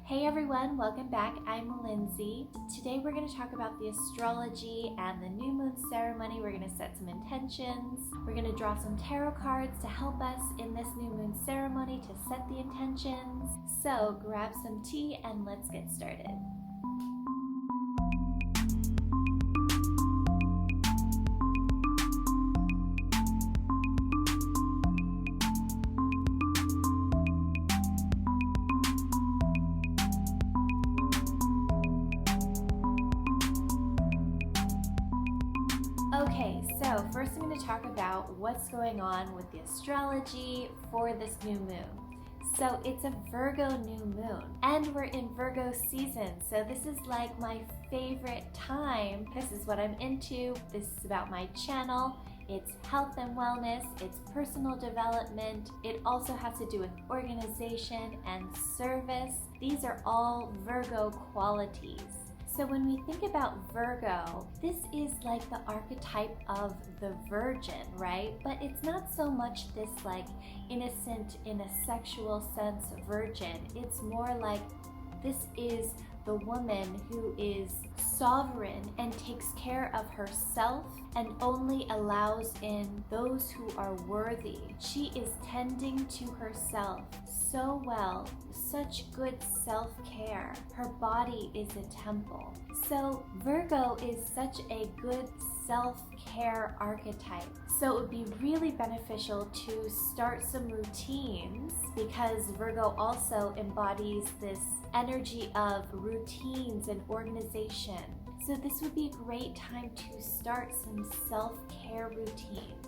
Hey everyone, welcome back. I'm Lindsay. Today we're going to talk about the astrology and the new moon ceremony. We're going to set some intentions. We're going to draw some tarot cards to help us in this new moon ceremony to set the intentions. So grab some tea and let's get started. Okay, so first I'm going to talk about what's going on with the astrology for this new moon. So it's a Virgo new moon and we're in Virgo season. So this is like my favorite time. This is what I'm into. This is about my channel. It's health and wellness. It's personal development. It also has to do with organization and service. These are all Virgo qualities. So when we think about Virgo, this is like the archetype of the virgin, right? But it's not so much this like innocent in a sexual sense virgin. It's more like this is the woman who is sovereign and takes care of herself and only allows in those who are worthy. She is tending to herself so well, such good self-care. Her body is a temple. So Virgo is such a good self-care archetype. So it would be really beneficial to start some routines because Virgo also embodies this energy of routines and organization. So this would be a great time to start some self-care routines,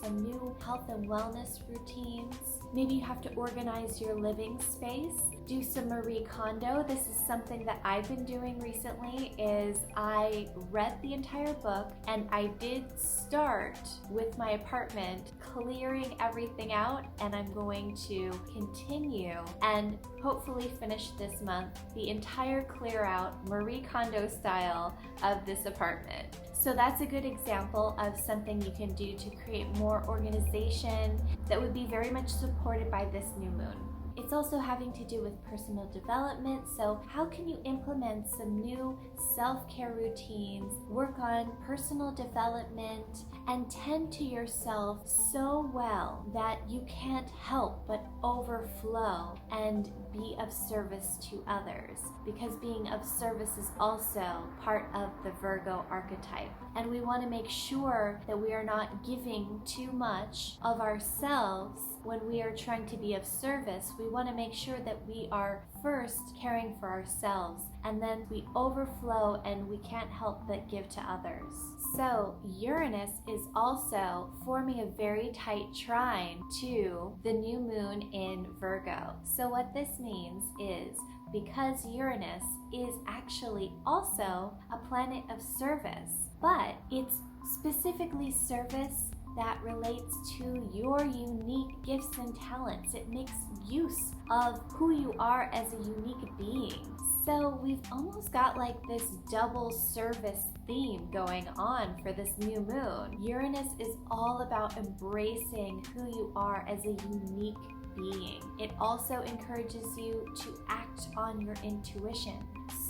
some new health and wellness routines. Maybe you have to organize your living space, do some Marie Kondo. This is something that I've been doing recently is I read the entire book and I did start with my apartment clearing everything out, and I'm going to continue and hopefully finish this month the entire clear out Marie Kondo style of this apartment. So that's a good example of something you can do to create more organization that would be very much supported by this new moon. It's also having to do with personal development. So how can you implement some new self-care routines, work on personal development, and tend to yourself so well that you can't help but overflow and be of service to others, because being of service is also part of the Virgo archetype. And we want to make sure that we are not giving too much of ourselves when we are trying to be of service. We want to make sure that we are first caring for ourselves, and then we overflow and we can't help but give to others. So Uranus is also forming a very tight trine to the new moon in Virgo. So what this means is, because Uranus is actually also a planet of service, but it's specifically service that relates to your unique gifts and talents. It makes use of who you are as a unique being. So we've almost got like this double service theme going on for this new moon. Uranus is all about embracing who you are as a unique being. It also encourages you to act on your intuition.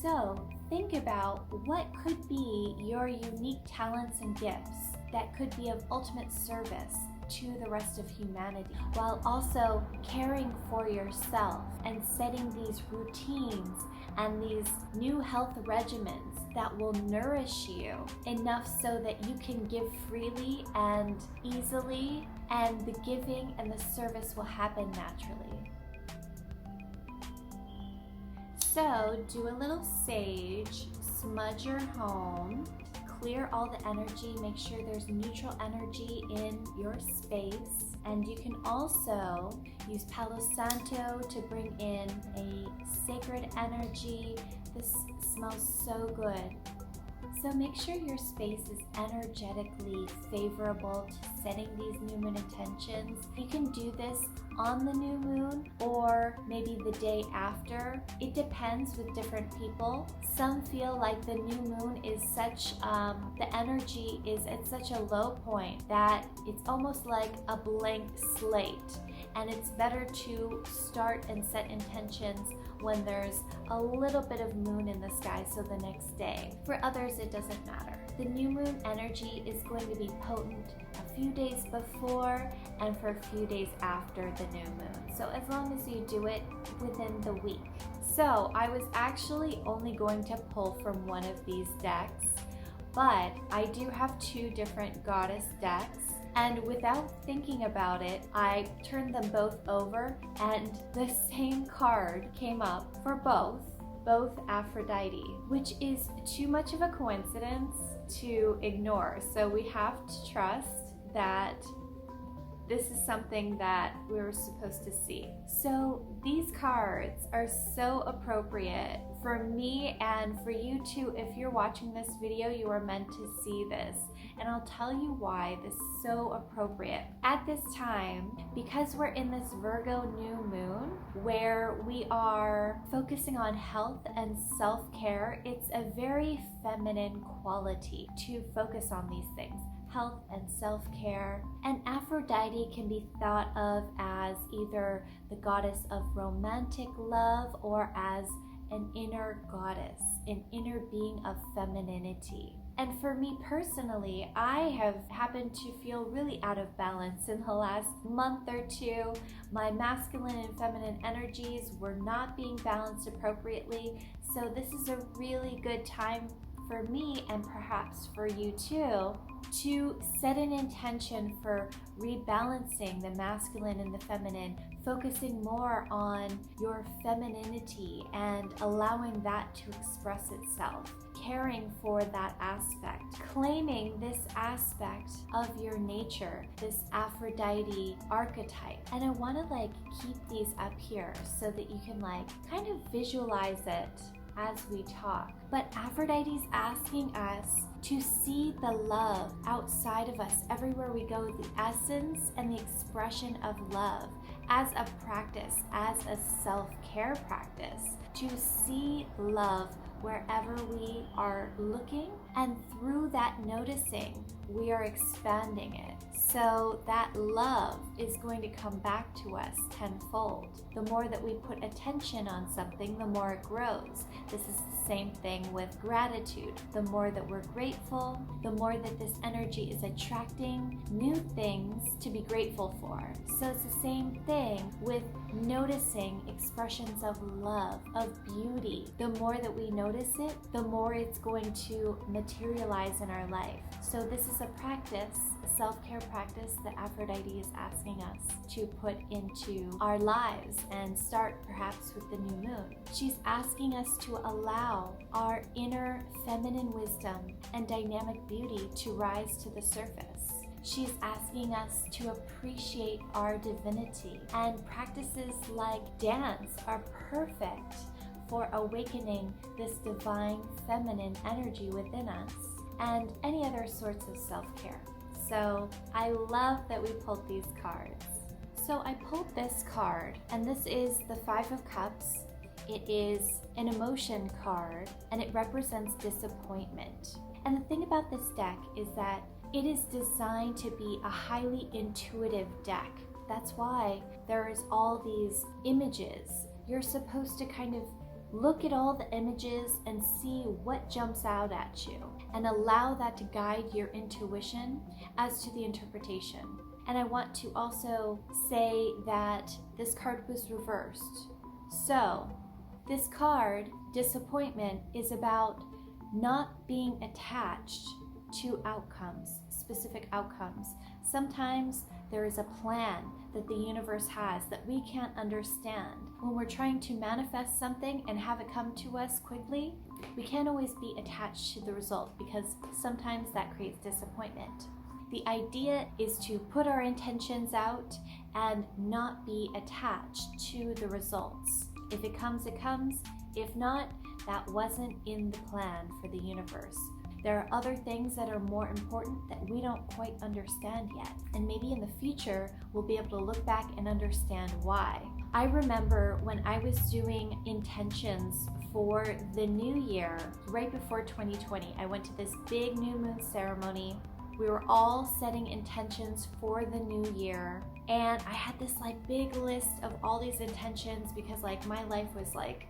So think about what could be your unique talents and gifts that could be of ultimate service to the rest of humanity, while also caring for yourself and setting these routines and these new health regimens that will nourish you enough so that you can give freely and easily, and the giving and the service will happen naturally. So do a little sage, smudge your home, clear all the energy, make sure there's neutral energy in your space. And you can also use Palo Santo to bring in a sacred energy. This smells so good. So make sure your space is energetically favorable to setting these new moon intentions. You can do this on the new moon or maybe the day after. It depends with different people. Some feel like the new moon is such, the energy is at such a low point that it's almost like a blank slate. And it's better to start and set intentions when there's a little bit of moon in the sky, so the next day. For others, it doesn't matter. The new moon energy is going to be potent a few days before and for a few days after the new moon. So as long as you do it within the week. So I was actually only going to pull from one of these decks, but I do have two different goddess decks. And without thinking about it, I turned them both over and the same card came up for both Aphrodite, which is too much of a coincidence to ignore. So we have to trust that this is something that we were supposed to see. So these cards are so appropriate for me and for you too. If you're watching this video, you are meant to see this. And I'll tell you why this is so appropriate. At this time, because we're in this Virgo new moon where we are focusing on health and self-care, it's a very feminine quality to focus on these things. Health and self-care. And Aphrodite can be thought of as either the goddess of romantic love or as an inner goddess, an inner being of femininity. And for me personally, I have happened to feel really out of balance in the last month or two. My masculine and feminine energies were not being balanced appropriately. So this is a really good time for me, and perhaps for you too, to set an intention for rebalancing the masculine and the feminine, focusing more on your femininity and allowing that to express itself, caring for that aspect, claiming this aspect of your nature, this Aphrodite archetype. And I want to keep these up here so that you can kind of visualize it as we talk. But Aphrodite's asking us to see the love outside of us everywhere we go, the essence and the expression of love as a practice, as a self-care practice, to see love wherever we are looking, and through that noticing, we are expanding it. So that love is going to come back to us tenfold. The more that we put attention on something, the more it grows. This is the same thing with gratitude. The more that we're grateful, the more that this energy is attracting new things to be grateful for. So it's the same thing with noticing expressions of love, of beauty. The more that we notice it, the more it's going to materialize in our life. So this is a practice, a self-care practice that Aphrodite is asking us to put into our lives and start perhaps with the new moon. She's asking us to allow our inner feminine wisdom and dynamic beauty to rise to the surface. She's asking us to appreciate our divinity, and practices like dance are perfect for awakening this divine feminine energy within us, and any other sorts of self-care. So I love that we pulled these cards. So I pulled this card, and this is the Five of Cups. It is an emotion card, and it represents disappointment. And the thing about this deck is that it is designed to be a highly intuitive deck. That's why there is all these images. You're supposed to kind of look at all the images and see what jumps out at you, and allow that to guide your intuition as to the interpretation. And I want to also say that this card was reversed. So this card, disappointment, is about not being attached to outcomes, specific outcomes. Sometimes there is a plan that the universe has that we can't understand. When we're trying to manifest something and have it come to us quickly, we can't always be attached to the result, because sometimes that creates disappointment. The idea is to put our intentions out and not be attached to the results. If it comes, it comes. If not, that wasn't in the plan for the universe. There are other things that are more important that we don't quite understand yet. And maybe in the future, we'll be able to look back and understand why. I remember when I was doing intentions for the new year, right before 2020, I went to this big new moon ceremony We were all setting intentions for the new year, and I had this like big list of all these intentions because like my life was like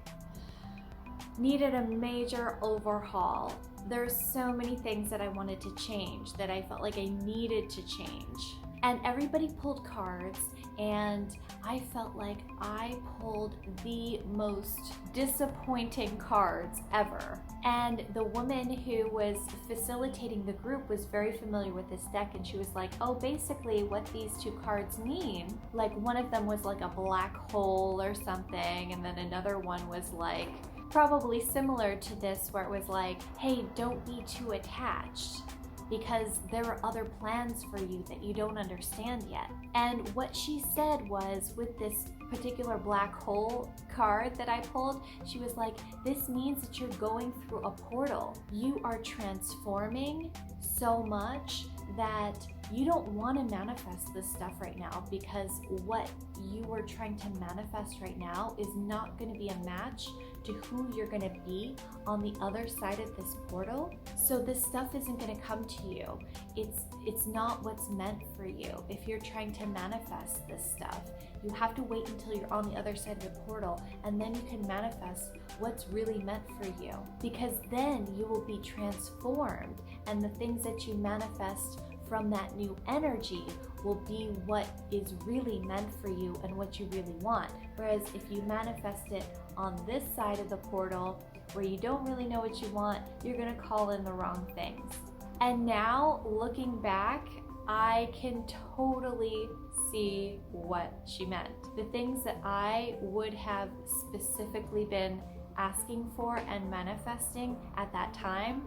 needed a major overhaul. There's so many things that I wanted to change, that I felt like I needed to change. And everybody pulled cards, and I felt like I pulled the most disappointing cards ever. And the woman who was facilitating the group was very familiar with this deck, and she was like, oh, basically what these two cards mean, like one of them was like a black hole or something, and then another one was like probably similar to this, where it was like, hey, don't be too attached, because there are other plans for you that you don't understand yet. And what she said was, with this particular black hole card that I pulled, she was like, this means that you're going through a portal. You are transforming so much that you don't want to manifest this stuff right now, because what you are trying to manifest right now is not going to be a match to who you're going to be on the other side of this portal. So this stuff isn't going to come to you. It's not what's meant for you. If you're trying to manifest this stuff, you have to wait until you're on the other side of the portal, and then you can manifest what's really meant for you, because then you will be transformed, and the things that you manifest from that new energy will be what is really meant for you and what you really want. Whereas if you manifest it on this side of the portal, where you don't really know what you want, you're gonna call in the wrong things. And now, looking back, I can totally see what she meant. The things that I would have specifically been asking for and manifesting at that time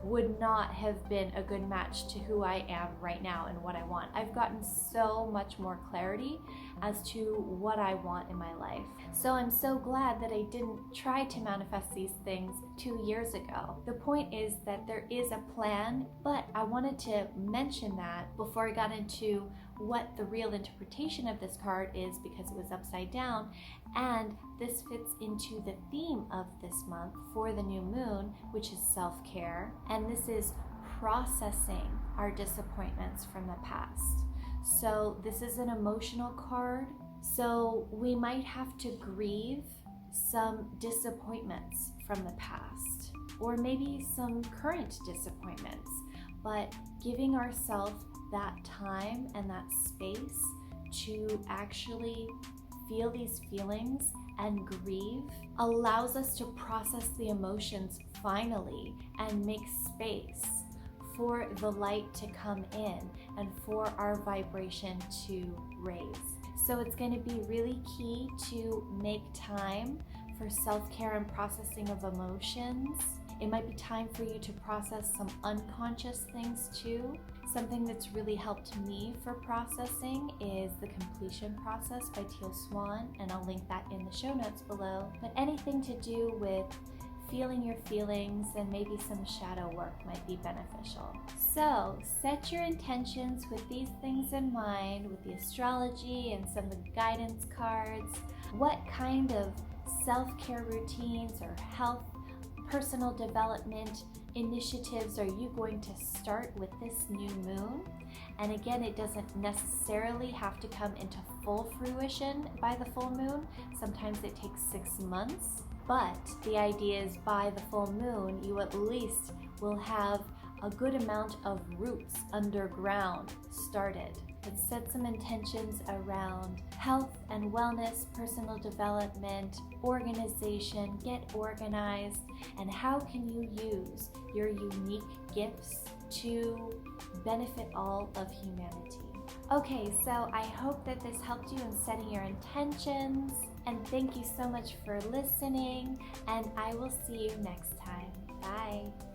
would not have been a good match to who I am right now and what I want. I've gotten so much more clarity as to what I want in my life. So I'm so glad that I didn't try to manifest these things 2 years ago. The point is that there is a plan, but I wanted to mention that before I got into what the real interpretation of this card is, because it was upside down, and this fits into the theme of this month for the new moon, which is self-care, and this is processing our disappointments from the past. So this is an emotional card, so we might have to grieve some disappointments from the past, or maybe some current disappointments, but giving ourselves that time and that space to actually feel these feelings and grieve allows us to process the emotions finally and make space for the light to come in and for our vibration to raise. So it's going to be really key to make time for self-care and processing of emotions. It might be time for you to process some unconscious things too. Something that's really helped me for processing is the completion process by Teal Swan, and I'll link that in the show notes below. But anything to do with feeling your feelings and maybe some shadow work might be beneficial. So set your intentions with these things in mind, with the astrology and some of the guidance cards. What kind of self-care routines or health, personal development initiatives are you going to start with this new moon? And again, it doesn't necessarily have to come into full fruition by the full moon. Sometimes it takes 6 months, but the idea is by the full moon, you at least will have a good amount of roots underground started. And set some intentions around health and wellness, personal development, organization, get organized, and how can you use your unique gifts to benefit all of humanity. Okay, so I hope that this helped you in setting your intentions, and thank you so much for listening, and I will see you next time. Bye.